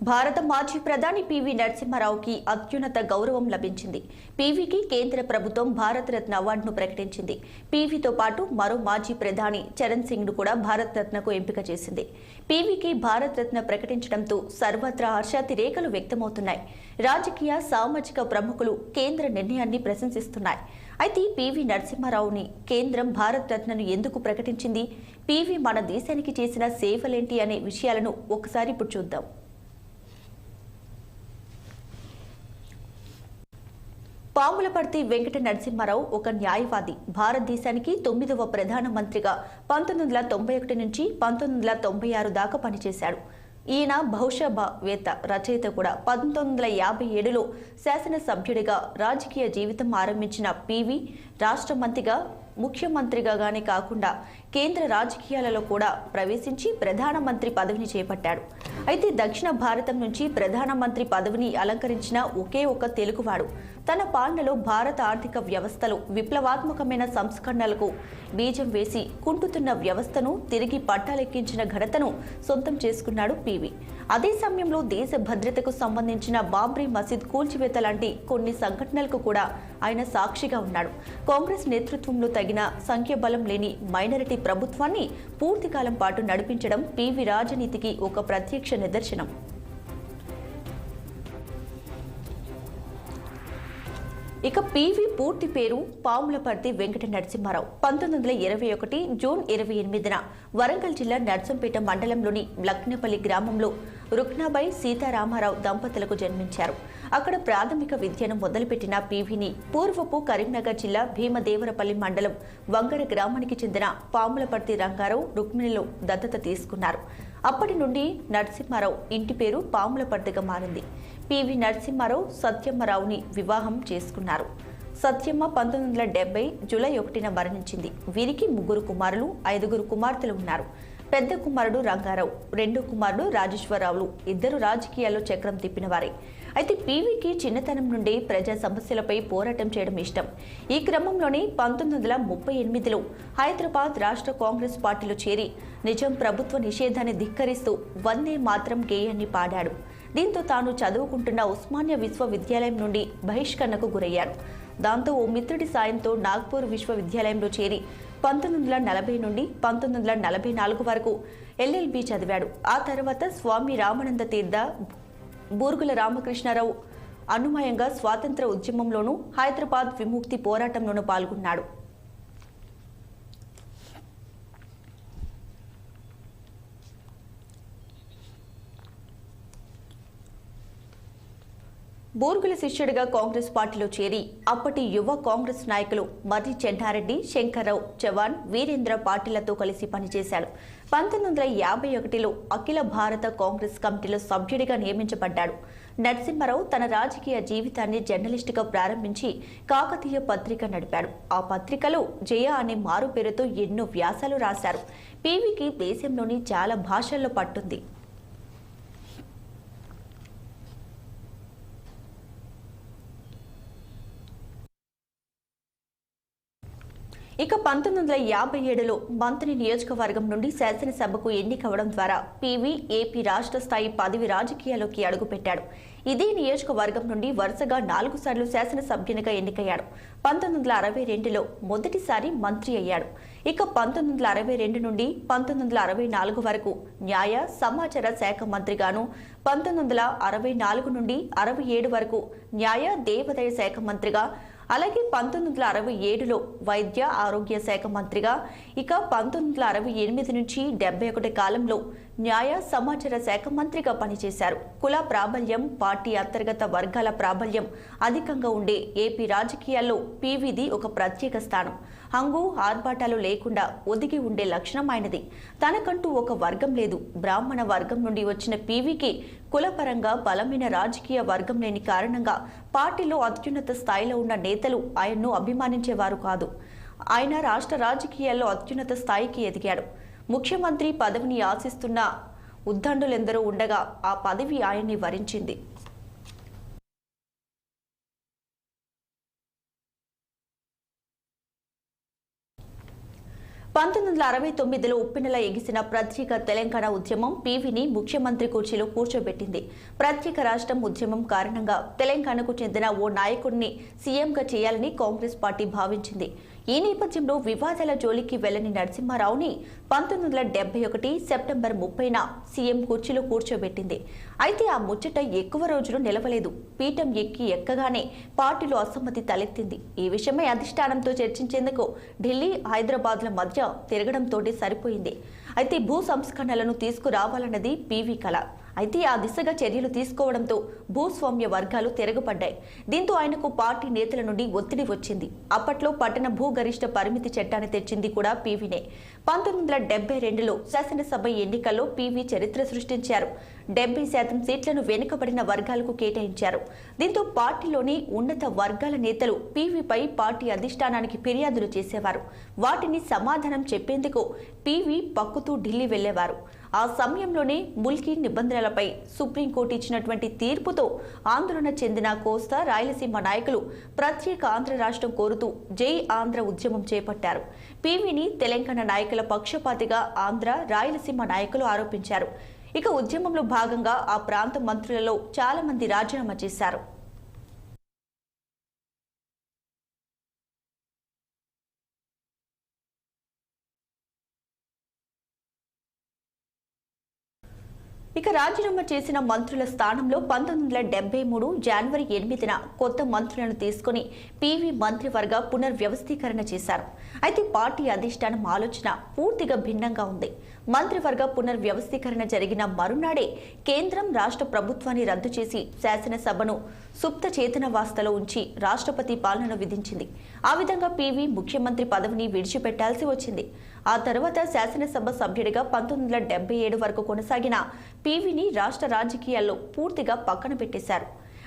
భారత మాజీ ప్రధాని పివి నరసింహారావుకి అత్యున్నత గౌరవం లభించింది. పివికి కేంద్ర ప్రభుత్వం భారతరత్న అవార్డును ప్రకటించింది. పివితో పాటు మరో మాజీ ప్రధాని చరణ్ సింగ్ను కూడా భారతరత్నకు ఎంపిక చేసింది. పివికి భారతరత్న ప్రకటించడంతో సర్వత్రా హర్షాతిరేకలు వ్యక్తమవుతున్నాయి. రాజకీయ, సామాజిక ప్రముఖులు కేంద్ర నిర్ణయాన్ని ప్రశంసిస్తున్నాయి. అయితే పివి నరసింహారావుని కేంద్రం భారతరత్నను ఎందుకు ప్రకటించింది? పివి మన దేశానికి చేసిన సేవలేంటి అనే విషయాలను ఒకసారి ఇప్పుడు చూద్దాం. పాములపర్తి వెంకట నరసింహారావు ఒక న్యాయవాది. భారతదేశానికి 9వ ప్రధానమంత్రిగా 1991 నుంచి 1996 దాకా పనిచేశాడు. ఈయన భవిష్యవేత్త, రచయిత కూడా. 1957లో శాసనసభ్యుడిగా రాజకీయ జీవితం ఆరంభించిన పివి రాష్ట్ర మంత్రిగా, ముఖ్యమంత్రిగానే కాకుండా కేంద్ర రాజకీయాలలో కూడా ప్రవేశించి ప్రధానమంత్రి పదవిని చేపట్టాడు. అయితే దక్షిణ భారతం నుంచి ప్రధానమంత్రి పదవిని అలంకరించిన ఒకే ఒక తెలుగువాడు. తన పాలనలో భారత ఆర్థిక వ్యవస్థలో విప్లవాత్మకమైన సంస్కరణలకు బీజం వేసి కుంటుతున్న వ్యవస్థను తిరిగి పట్టాలెక్కించిన ఘనతను సొంతం చేసుకున్నాడు పివి. అదే సమయంలో దేశ భద్రతకు సంబంధించిన బాబ్రీ మసీద్ కూల్చివేత లాంటి కొన్ని సంఘటనలకు కూడా ఆయన సాక్షిగా ఉన్నాడు. కాంగ్రెస్ నేతృత్వంలో తగిన సంఖ్యాబలం లేని మైనారిటీ ప్రభుత్వాన్ని పూర్తికాలం పాటు నడిపించడం పివి రాజనీతికి ఒక ప్రత్యక్ష నిదర్శనం. ఇక పివి పూర్తి పేరు పాములపర్తి వెంకట నరసింహారావు. 1921 జూన్ 28న వరంగల్ జిల్లా నర్సంపేట మండలంలోని లక్నపల్లి గ్రామంలో రుక్నాబాయి సీతారామారావు దంపతులకు జన్మించారు. అక్కడ ప్రాథమిక విద్యను మొదలుపెట్టిన పివిని పూర్వపు కరీంనగర్ జిల్లా భీమదేవరపల్లి మండలం వంగర గ్రామానికి చెందిన పాములపర్తి రంగారావు రుక్మిణిలో దత్తత తీసుకున్నారు. అప్పటి నుండి నరసింహారావు ఇంటి పేరు పాములపర్తిగా మారింది. పివి నరసింహారావు సత్యమ్మరావుని వివాహం చేసుకున్నారు. సత్యమ్మ 1970 జూలై 1న మరణించింది. వీరికి 3 కుమారులు, 5 కుమార్తెలు ఉన్నారు. పెద్ద కుమారుడు రంగారావు, రెండో కుమారుడు రాజేశ్వరరావులు ఇద్దరు రాజకీయాల్లో చక్రం తిప్పినవారే. అయితే పివికి చిన్నతనం నుండే ప్రజా సమస్యలపై పోరాటం చేయడం ఇష్టం. ఈ క్రమంలోనే 1938లో హైదరాబాద్ రాష్ట్ర కాంగ్రెస్ పార్టీలో చేరి నిజాం ప్రభుత్వ నిషేధాన్ని ధిక్కరిస్తూ వందే మాత్రం గేయాన్ని పాడాడు. దీంతో తాను చదువుకుంటున్న ఉస్మానియా విశ్వవిద్యాలయం నుండి బహిష్కరణకు గురయ్యాడు. దాంతో ఓ మిత్రుడి సాయంతో నాగ్పూర్ విశ్వవిద్యాలయంలో చేరి 1940 నుండి 1944 వరకు ఎల్ఎల్బి చదివాడు. ఆ తర్వాత స్వామి రామానంద తీర్థ, బూర్గుల రామకృష్ణారావు అనుమయంగా స్వాతంత్ర ఉద్యమంలోనూ హైదరాబాద్ విముక్తి పోరాటంలోనూ పాల్గొన్నాడు. బూర్గుల శిష్యుడిగా కాంగ్రెస్ పార్టీలో చేరి అప్పటి యువ కాంగ్రెస్ నాయకులు మర్రి చెన్నారెడ్డి, శంకర్రావు చవాన్, వీరేంద్ర పార్టీలతో కలిసి పనిచేశాడు. 1951లో అఖిల భారత కాంగ్రెస్ కమిటీలో సభ్యుడిగా నియమించబడ్డాడు. నరసింహారావు తన రాజకీయ జీవితాన్ని జర్నలిస్టుగా ప్రారంభించి కాకతీయ పత్రిక నడిపాడు. ఆ పత్రికలో జయ అనే మారు పేరుతో ఎన్నో వ్యాసాలు రాశారు. పివికి దేశంలోని చాలా భాషల్లో పట్టుంది. ఇక 1957లో మంత్రి నియోజకవర్గం నుండి శాసనసభకు ఎన్నికవడం ద్వారా పివి ఏపీ రాష్ట్ర స్థాయి పదవి రాజకీయాల్లోకి అడుగుపెట్టాడు. ఇదే నియోజకవర్గం నుండి వరుసగా 4 సార్లు శాసనసభ్యునిగా ఎన్నికయ్యాడు. 1962లో మొదటిసారి మంత్రి అయ్యాడు. ఇక 1962 నుండి 1964 వరకు న్యాయ సమాచార శాఖ మంత్రిగాను, 1964 నుండి 67 వరకు న్యాయ దేవాదాయ శాఖ మంత్రిగా, అలాగే 1967లో వైద్య ఆరోగ్య శాఖ మంత్రిగా, ఇక 1968 నుంచి 71 కాలంలో న్యాయ సమాచార శాఖ మంత్రిగా పనిచేశారు. కుల ప్రాబల్యం, పార్టీ అంతర్గత వర్గాల ప్రాబల్యం అధికంగా ఉండే ఏపీ రాజకీయాల్లో పివిది ఒక ప్రత్యేక స్థానం. హంగు ఆర్భాటాలు లేకుండా ఒదిగి ఉండే లక్షణం ఆయనది. తనకంటూ ఒక వర్గం లేదు. బ్రాహ్మణ వర్గం నుండి వచ్చిన పివికి కులపరంగా బలమైన రాజకీయ వర్గం లేని కారణంగా పార్టీలో అత్యున్నత స్థాయిలో ఉన్న నేతలు ఆయన్ను అభిమానించేవారు కాదు. ఆయన రాష్ట్ర రాజకీయాల్లో అత్యున్నత స్థాయికి ఎదిగాడు. ముఖ్యమంత్రి పదవిని ఆశిస్తున్న ఉద్దండులెందరూ ఉండగా ఆ పదవి ఆయన్ని వరించింది. 1969లో ఉప్పెనల ఎగిసిన ప్రత్యేక తెలంగాణ ఉద్యమం పీవీని ముఖ్యమంత్రి కుర్చీలో కూర్చోబెట్టింది. ప్రత్యేక రాష్ట్రం ఉద్యమం కారణంగా తెలంగాణకు చెందిన ఓ నాయకుడిని సీఎంగా చేయాలని కాంగ్రెస్ పార్టీ భావించింది. ఈ నేపథ్యంలో వివాదాల జోలికి వెళ్లని నరసింహారావుని 1971 సెప్టెంబర్ 30న సీఎం కుర్చీలో కూర్చోబెట్టింది. అయితే ఆ ముచ్చట ఎక్కువ రోజులు నిలవలేదు. పీఠం ఎక్కగానే పార్టీలో అసమ్మతి తలెత్తింది. ఈ విషయమై అధిష్టానంతో చర్చించేందుకు ఢిల్లీ, హైదరాబాద్ల మధ్య తిరగడంతోటి సరిపోయింది. అయితే భూ సంస్కరణలను తీసుకురావాలన్నది పీవీ కళ. అయితే ఆ దిశగా చర్యలు తీసుకోవడంతో భూస్వామ్య వర్గాలు తిరగబడ్డాయి. దీంతో ఆయనకు పార్టీ నేతల నుండి ఒత్తిడి వచ్చింది. అప్పట్లో పట్టణ భూగరిష్ట పరిమితి చట్టాన్ని తెచ్చింది కూడా పీవీనే. 1972లో శాసనసభ ఎన్నికల్లో పీవీ చరిత్ర సృష్టించారు. 70% సీట్లను వెనుకబడిన వర్గాలకు కేటాయించారు. దీంతో పార్టీలోని ఉన్నత వర్గాల నేతలు పీవీపై పార్టీ అధిష్టానానికి ఫిర్యాదులు చేసేవారు. వాటిని సమాధానం చెప్పేందుకు పీవీ పక్కుతూ ఢిల్లీ వెళ్లేవారు. ఆ సమయంలోనే ముల్కీ నిబంధనలపై సుప్రీంకోర్టు ఇచ్చినటువంటి తీర్పుతో ఆందోళన చెందిన కోస్తా, రాయలసీమ నాయకులు ప్రత్యేక ఆంధ్ర రాష్ట్రం కోరుతూ జై ఆంధ్ర ఉద్యమం చేపట్టారు. పీవీని తెలంగాణ నాయకుల పక్షపాతిగా ఆంధ్ర, రాయలసీమ నాయకులు ఆరోపించారు. ఇక ఉద్యమంలో భాగంగా ఆ ప్రాంత మంత్రులలో చాలా మంది రాజీనామా చేశారు. ఇక రాజీనామా చేసిన మంత్రుల స్థానంలో 1973 జనవరి 8న కొత్త మంత్రులను తీసుకుని పీవీ మంత్రివర్గ పునర్వ్యవస్థీకరణ చేశారు. అయితే పార్టీ అధిష్టానం ఆలోచన పూర్తిగా భిన్నంగా ఉంది. మంత్రివర్గ పునర్వ్యవస్థీకరణ జరిగిన మరునాడే కేంద్రం రాష్ట్ర ప్రభుత్వాన్ని రద్దు చేసి శాసనసభను సుప్త చేతనవాస్తలో ఉంచి రాష్ట్రపతి పాలనను విధించింది. ఆ విధంగా పీవీ ముఖ్యమంత్రి పదవిని విడిచిపెట్టాల్సి వచ్చింది. ఆ తర్వాత శాసనసభ సభ్యుడిగా 1977 వరకు కొనసాగిన పీవీని రాష్ట్ర రాజకీయాల్లో పూర్తిగా పక్కన పెట్టేశారు.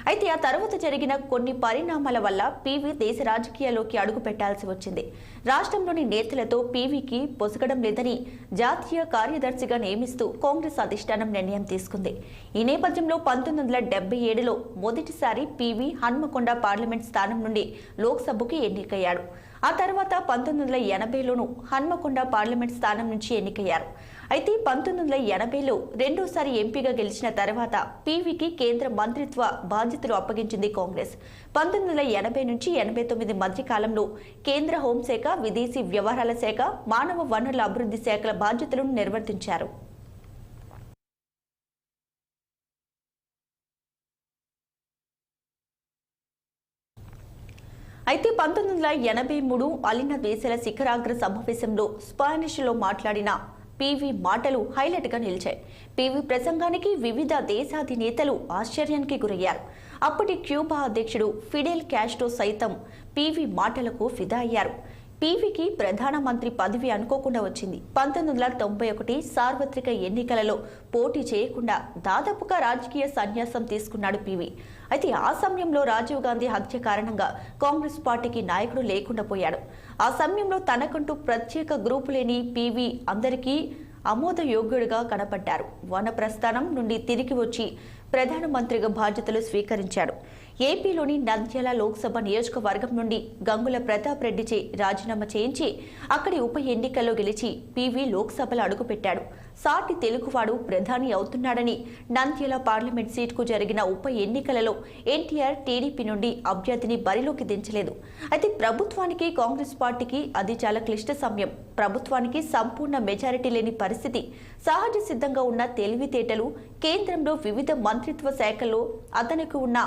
అయితే ఆ తర్వాత జరిగిన కొన్ని పరిణామాల వల్ల పీవీ దేశ రాజకీయాల్లోకి అడుగు పెట్టాల్సి వచ్చింది. రాష్ట్రంలోని నేతలతో పీవీకి పొసగడం లేదని జాతీయ కార్యదర్శిగా నియమిస్తూ కాంగ్రెస్ అధిష్టానం నిర్ణయం తీసుకుంది. ఈ నేపథ్యంలో 1977లో మొదటిసారి పీవీ హన్మకొండ పార్లమెంట్ స్థానం నుండి లోక్సభకు ఎన్నికయ్యాడు. ఆ తర్వాత 1980లోనూ హన్మకొండ పార్లమెంట్ స్థానం నుంచి ఎన్నికయ్యారు. అయితే 1980లో రెండోసారి ఎంపీగా గెలిచిన తర్వాత పీవీకి కేంద్ర మంత్రిత్వ బాధ్యతలు అప్పగించింది కాంగ్రెస్. 1980 నుంచి 89 మధ్య కాలంలో కేంద్ర హోంశాఖ, విదేశీ వ్యవహారాల శాఖ, మానవ వనరుల అభివృద్ధి శాఖల బాధ్యతలను నిర్వర్తించారు. అయితే 1983 అలీన దేశాల శిఖరాగ్ర సమావేశంలో స్పానిష్లో మాట్లాడిన పీవీ మాటలు హైలైట్గా నిలిచాయి. పీవీ ప్రసంగానికి వివిధ దేశాధినేతలు ఆశ్చర్యానికి గురయ్యారు. అప్పటి క్యూబా అధ్యక్షుడు ఫిడెల్ క్యాస్ట్రో సైతం పీవీ మాటలకు ఫిదా అయ్యారు. పీవీకి ప్రధానమంత్రి పదవి అనుకోకుండా వచ్చింది. 1991 సార్వత్రిక ఎన్నికలలో పోటీ చేయకుండా దాదాపుగా రాజకీయ సన్యాసం తీసుకున్నాడు పీవీ. అయితే ఆ సమయంలో రాజీవ్ గాంధీ హత్య కారణంగా కాంగ్రెస్ పార్టీకి నాయకుడు లేకుండా పోయాడు. ఆ సమయంలో తనకంటూ ప్రత్యేక గ్రూపు లేని పీవీ అందరికీ ఆమోదయోగ్యుడిగా కనపడ్డారు. వనప్రస్థానం నుండి తిరిగి వచ్చి ప్రధానమంత్రిగా బాధ్యతలు స్వీకరించాడు. ఏపీలోని నంద్యాల లోక్సభ నియోజకవర్గం నుండి గంగుల ప్రతాప్ రెడ్డిచే రాజీనామా చేయించి అక్కడి ఉప ఎన్నికల్లో గెలిచి పీవీ లోక్సభలో అడుగుపెట్టాడు. సాటి తెలుగువాడు ప్రధాని అవుతున్నాడని నంద్యాల పార్లమెంట్ సీటుకు జరిగిన ఉప ఎన్నికలలో ఎన్టీఆర్ టీడీపీ నుండి అభ్యర్థిని బరిలోకి దించలేదు. అయితే ప్రభుత్వానికి, కాంగ్రెస్ పార్టీకి అది చాలా క్లిష్ట సమయం. ప్రభుత్వానికి సంపూర్ణ మెజారిటీ లేని పరిస్థితి. సహజ సిద్ధంగా ఉన్న తెలివితేటలు, కేంద్రంలో వివిధ మంత్రిత్వ శాఖల్లో అతనికి ఉన్న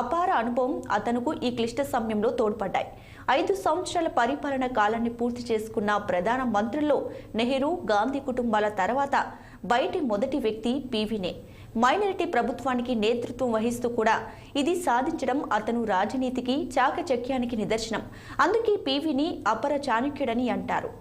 అపార అనుభవం అతనుకు ఈ క్లిష్ట సమయంలో తోడ్పడ్డాయి. 5 సంవత్సరాల పరిపాలన కాలాన్ని పూర్తి చేసుకున్న ప్రధాన మంత్రుల్లో నెహ్రూ, గాంధీ కుటుంబాల తర్వాత బయటి మొదటి వ్యక్తి పీవీనే. మైనారిటీ ప్రభుత్వానికి నేతృత్వం వహిస్తూ కూడా ఇది సాధించడం అతను రాజనీతికి, చాకచక్యానికి నిదర్శనం. అందుకే పీవీని అపర చాణక్యుడని అంటారు.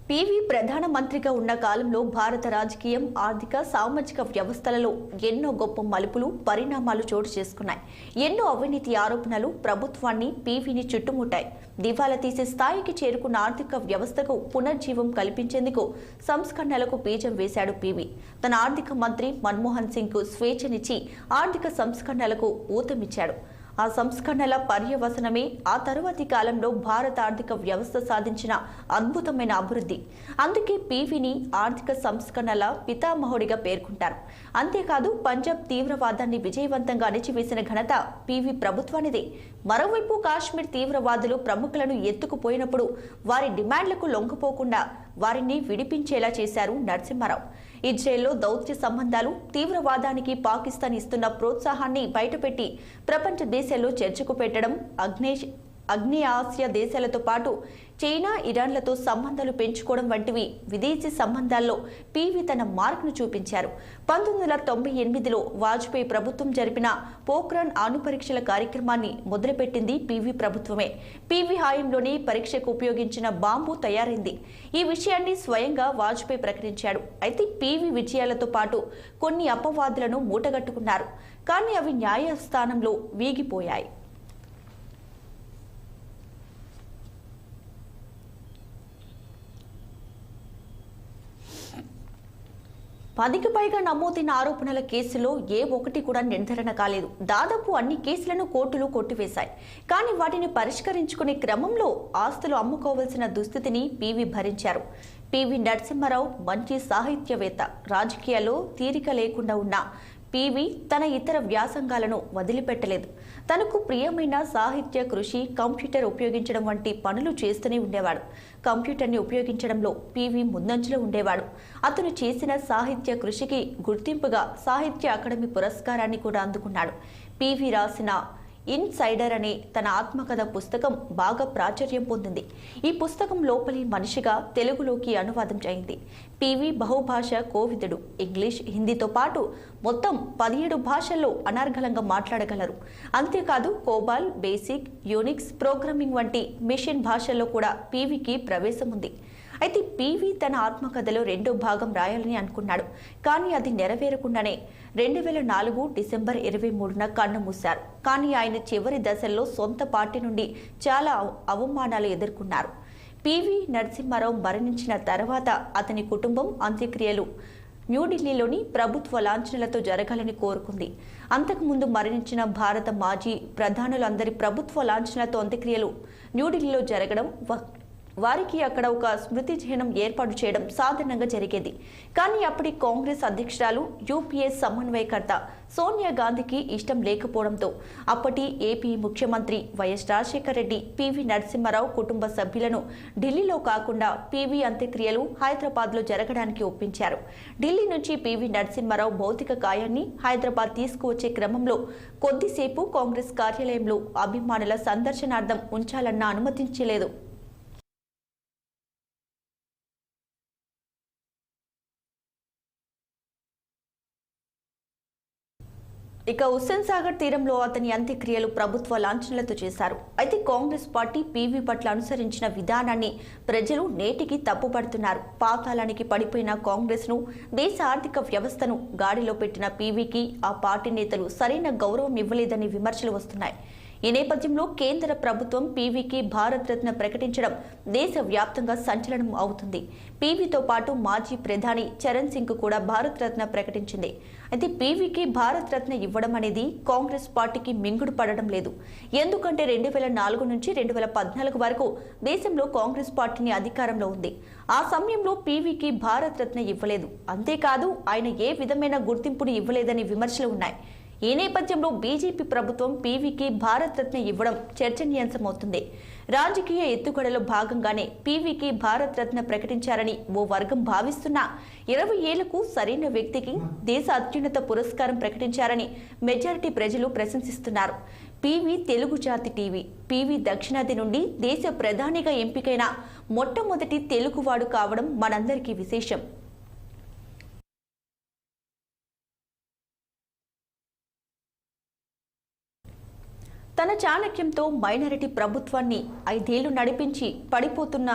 పివి ప్రధానమంత్రిగా ఉన్న కాలంలో భారత రాజకీయం, ఆర్థిక, సామాజిక వ్యవస్థలలో ఎన్నో గొప్ప మలుపులు, పరిణామాలు చోటు చేసుకున్నాయి. ఎన్నో అవినీతి ఆరోపణలు ప్రభుత్వాన్ని, పివిని చుట్టుముట్టాయి. దివాలా తీసే స్థాయికి చేరుకున్న ఆర్థిక వ్యవస్థకు పునర్జీవం కల్పించేందుకు సంస్కరణలకు బీజం వేశాడు పివి. తన ఆర్థిక మంత్రి మన్మోహన్ సింగ్ కు స్వేచ్ఛనిచ్చి ఆర్థిక సంస్కరణలకు ఊతమిచ్చాడు. ఆ సంస్కరణల పర్యవసనమే ఆ తరువాతి కాలంలో భారత ఆర్థిక వ్యవస్థ సాధించిన అద్భుతమైన అభివృద్ధి. అందుకే పివిని ఆర్థిక సంస్కరణల పితామహుడిగా పేర్కొంటారు. అంతేకాదు, పంజాబ్ తీవ్రవాదాన్ని విజయవంతంగా అణిచివేసిన ఘనత పివి ప్రభుత్వానిదే. మరోవైపు కాశ్మీర్ తీవ్రవాదులు ప్రముఖులను ఎత్తుకుపోయినప్పుడు వారి డిమాండ్లకు లొంగిపోకుండా వారిని విడిపించేలా చేశారు నరసింహారావు. ఇజ్రాయెల్లో దౌత్య సంబంధాలు, తీవ్రవాదానికి పాకిస్తాన్ ఇస్తున్న ప్రోత్సాహాన్ని బయటపెట్టి ప్రపంచ దేశాల్లో చర్చకు పెట్టడం, ఆగ్నేయ ఆసియా దేశాలతో పాటు చైనా, ఇరాన్లతో సంబంధాలు పెంచుకోవడం వంటివి విదేశీ సంబంధాల్లో పివి తన మార్క్ను చూపించారు. 1998లో వాజ్పేయి ప్రభుత్వం జరిపిన పోఖ్రాన్ అణు పరీక్షల కార్యక్రమాన్ని మొదలుపెట్టింది పివి ప్రభుత్వమే. పివి హయాంలోనే పరీక్షకు ఉపయోగించిన బాంబు తయారైంది. ఈ విషయాన్ని స్వయంగా వాజ్పేయి ప్రకటించాడు. అయితే పివి విజయాలతో పాటు కొన్ని అపవాదులను మూటగట్టుకున్నారు. కానీ అవి న్యాయస్థానంలో వీగిపోయాయి. 10కి పైగా నమోదైన ఆరోపణల కేసులో ఏ ఒక్కటి కూడా నిర్ధారణ కాలేదు. దాదాపు అన్ని కేసులను కోర్టులు కొట్టివేశాయి. కానీ వాటిని పరిష్కరించుకునే క్రమంలో ఆస్తులు అమ్ముకోవాల్సిన దుస్థితిని పివి భరించారు. పివి నరసింహారావు మంచి సాహిత్యవేత్త. రాజకీయాల్లో తీరిక లేకుండా ఉన్న పివి తన ఇతర వ్యాసంగాలను వదిలిపెట్టలేదు. తనకు ప్రియమైన సాహిత్య కృషి, కంప్యూటర్ ఉపయోగించడం వంటి పనులు చేస్తూనే ఉండేవాడు. కంప్యూటర్ని ఉపయోగించడంలో పివి ముందంజలో ఉండేవాడు. అతను చేసిన సాహిత్య కృషికి గుర్తింపుగా సాహిత్య అకాడమీ పురస్కారాన్ని కూడా అందుకున్నాడు. పివి రాసిన ఇన్సైడర్ అనే తన ఆత్మకథ పుస్తకం బాగా ప్రాచుర్యం పొందింది. ఈ పుస్తకం లోపలి మనిషిగా తెలుగులోకి అనువాదం అయింది. పివి బహుభాష కోవిదుడు. ఇంగ్లీష్, హిందీతో పాటు మొత్తం 17 భాషల్లో అనర్గళంగా మాట్లాడగలరు. అంతేకాదు, కోబాల్, బేసిక్, యూనిక్స్, ప్రోగ్రామింగ్ వంటి మెషిన్ భాషల్లో కూడా పివికి ప్రవేశం ఉంది. అయితే పివి తన ఆత్మకథలో 2వ భాగం రాయాలని అనుకున్నాడు. కానీ అది నెరవేరకుండానే 2004 డిసెంబర్ 23న కన్నుమూశారు. కానీ ఆయన చివరి దశల్లో సొంత పార్టీ నుండి చాలా అవమానాలు ఎదుర్కొన్నారు. పివి నరసింహారావు మరణించిన తర్వాత అతని కుటుంబం అంత్యక్రియలు న్యూఢిల్లీలోని ప్రభుత్వ లాంఛనాలతో జరగాలని కోరుకుంది. అంతకుముందు మరణించిన భారత మాజీ ప్రధానులందరి ప్రభుత్వ లాంఛనాలతో అంత్యక్రియలు న్యూఢిల్లీలో జరగడం, వారికి అక్కడ ఒక స్మృతి చిహ్నం ఏర్పాటు చేయడం సాధారణంగా జరిగేది. కానీ అప్పటి కాంగ్రెస్ అధ్యక్షురాలు, యూపీఏ సమన్వయకర్త సోనియా గాంధీకి ఇష్టం లేకపోవడంతో అప్పటి ఏపీ ముఖ్యమంత్రి వైఎస్ రాజశేఖర రెడ్డి పివి నరసింహారావు కుటుంబ సభ్యులను ఢిల్లీలో కాకుండా పివి అంత్యక్రియలు హైదరాబాద్లో జరగడానికి ఒప్పించారు. ఢిల్లీ నుంచి పివి నరసింహారావు భౌతిక కాయాన్ని హైదరాబాద్ తీసుకువచ్చే క్రమంలో కొద్దిసేపు కాంగ్రెస్ కార్యాలయంలో అభిమానుల సందర్శనార్థం ఉంచాలన్నా అనుమతించలేదు. ఇక హుస్సేన్ సాగర్ తీరంలో అతని అంత్యక్రియలు ప్రభుత్వ లాంఛనాలతో చేశారు. అయితే కాంగ్రెస్ పార్టీ పివి పట్ల అనుసరించిన విధానాన్ని ప్రజలు నేటికి తప్పుపడుతున్నారు. పాతాళానికి పడిపోయిన కాంగ్రెస్ ను, దేశ ఆర్థిక వ్యవస్థను గాడిలో పెట్టిన పివికి ఆ పార్టీ నేతలు సరైన గౌరవం ఇవ్వలేదని విమర్శలు వస్తున్నాయి. ఈ నేపథ్యంలో కేంద్ర ప్రభుత్వం పివికి భారత్ రత్న ప్రకటించడం దేశవ్యాప్తంగా సంచలనం అవుతుంది. పివితో పాటు మాజీ ప్రధాని చరణ్ సింగ్ కూడా భారత్ రత్న ప్రకటించింది. అయితే పివికి భారత్ రత్న ఇవ్వడం అనేది కాంగ్రెస్ పార్టీకి మింగుడు పడడం లేదు. ఎందుకంటే 2004 నుంచి 2014 వరకు దేశంలో కాంగ్రెస్ పార్టీని అధికారంలో ఉంది. ఆ సమయంలో పివికి భారత్ రత్న ఇవ్వలేదు. అంతేకాదు, ఆయన ఏ విధమైన గుర్తింపుని ఇవ్వలేదని విమర్శలు ఉన్నాయి. ఈ నేపథ్యంలో బీజేపీ ప్రభుత్వం పివికి భారత్ రత్న ఇవ్వడం చర్చనీయాంశమవుతుంది. రాజకీయ ఎత్తుగడలో భాగంగానే పివికి భారత్ రత్న ప్రకటించారని ఓ వర్గం భావిస్తున్నా 20 ఏళ్లకు సరైన వ్యక్తికి దేశ అత్యున్నత పురస్కారం ప్రకటించారని మెజారిటీ ప్రజలు ప్రశంసిస్తున్నారు. పివి తెలుగు జాతి టీవీ. పివి దక్షిణాది నుండి దేశ ప్రధానిగా ఎంపికైన మొట్టమొదటి తెలుగువాడు కావడం మనందరికీ విశేషం. తన చాణక్యంతో మైనారిటీ ప్రభుత్వాన్ని 5 ఏళ్లు నడిపించి పడిపోతున్న